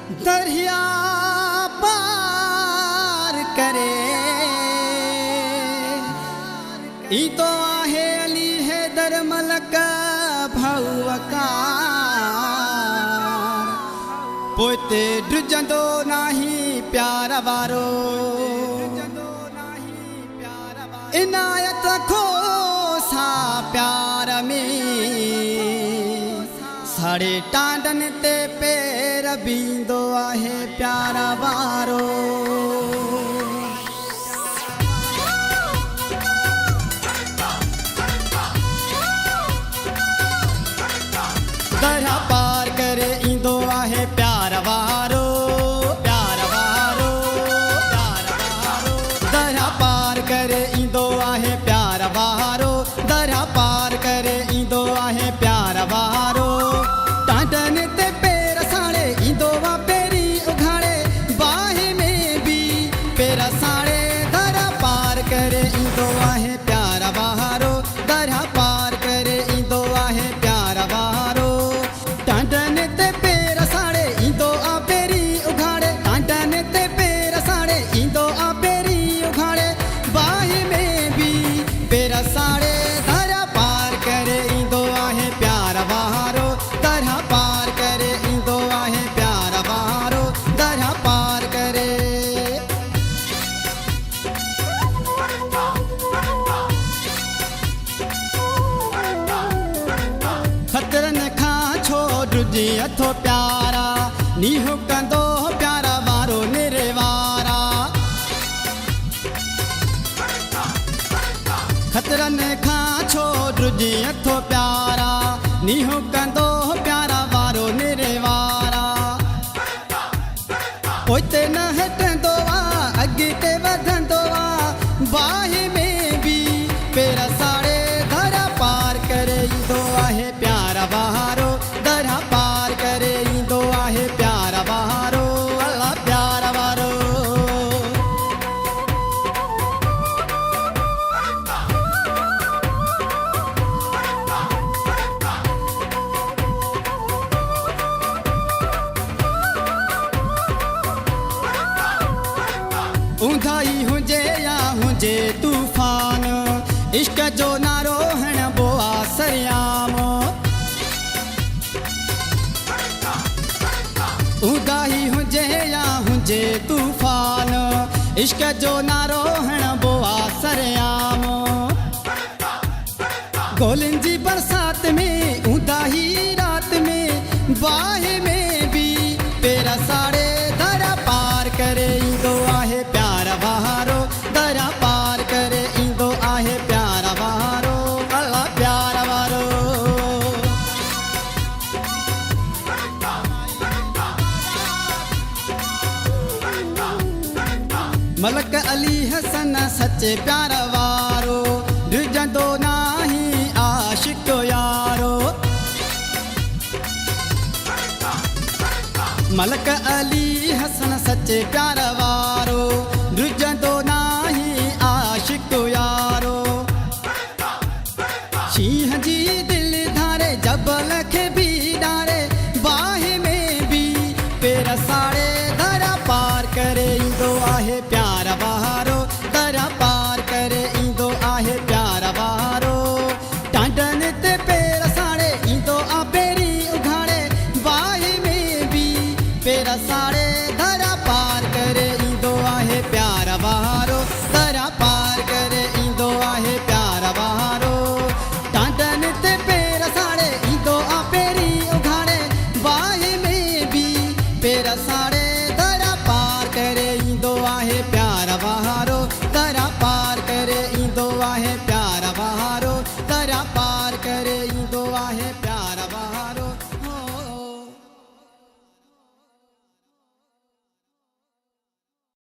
दरिया पार करे ई तो आहे अली है दरमलक भवकार पोते ड्रुजंदो नाही प्यार वारो इनायत खो सा प्यार में साड़े टांडन ते पैर बींदो आहे प्यार वारो दरिया पार करे ईंदो आहे प्यार वारो प्यार वारो प्यार वारो दरिया पार करे ईंदो आहे प्यार वारो दरिया पार करे ईंदो आहे प्यार वारो टांडन ते पैर साड़े ईंदो वा पेरी उघाड़े बाहि में भी पैर साड़े दरिया पार करे ईंदो आहे प्यार वारो दरिया पार करे ईंदो आहे प्यार वारो टांडन ते पैर साड़े ईंदो आ पेरी उघाड़े टांडन ते पैर साड़े ईंदो आ पेरी उघाड़े बाहि में भी पैर साड़े दरिया पार करे ईंदो आहे प्यार वारो दरिया पार करे ईंदो आहे प्यार वारो दरिया पार करे खतरन खां छो ड्रुजी अथो प्यारा नीहो कंदो प्यारा वारो निरे वारा खतरन खां छो ड्रुजी अथो प्यारा नीहो कंदो प्यारा वारो निरे वारा पोइते न हटंदो वा अॻिते वधंदो वा बाहि में भी पैर साड़े दरिया पार करे ईंदो आहे प्यार वारो दरिया पार करे ईंदो आहे प्यार वारो अल्लाह प्यार वारो ऊंधाई हुजे या हुजे तूफान इश्क जो नारो हण बोआ सरियाम ऊंधाई हुजे या हुजे तूफान इश्क जो नारो हण बोआ सरियाम गोलिन जी बरसात में ऊंधाई रात में बाहि में भी पैर साड़े दरिया पार करे ईंदो आहे प्यार वारो दरिया पार करे ईंदो आहे प्यार वारो अल्लाह प्यार वारो मलक अली हसन सच्चे प्यार वारो ड्रुजंदो नाही आशिक यारो मलक अली हसन सच्चे प्यार वारो ड्रुजंदो नाही आशिक यारो शींह जी दिल धारे जबल खे भी डारे बाहि में भी पैर साड़े दरिया पार करे ईंदो आहे प्यार वारो दरिया पार करे ईंदो आहे प्यार वारो टांडन ते पैर साड़े ईंदो आ पेरी उघाड़े बाहि में भी पैर साड़े दरिया पार करे ईंदो आहे प्यार वारो दरिया पार करे ईंदो आहे प्यार वारो टांडन ते पैर साड़े ईंदो आ पेरी उघाड़े बाहि में भी पैर साड़े दरिया पार करे ईंदो आहे प्यार वारो दरिया पार करे ईंदो आहे प्यार वारो दरिया पार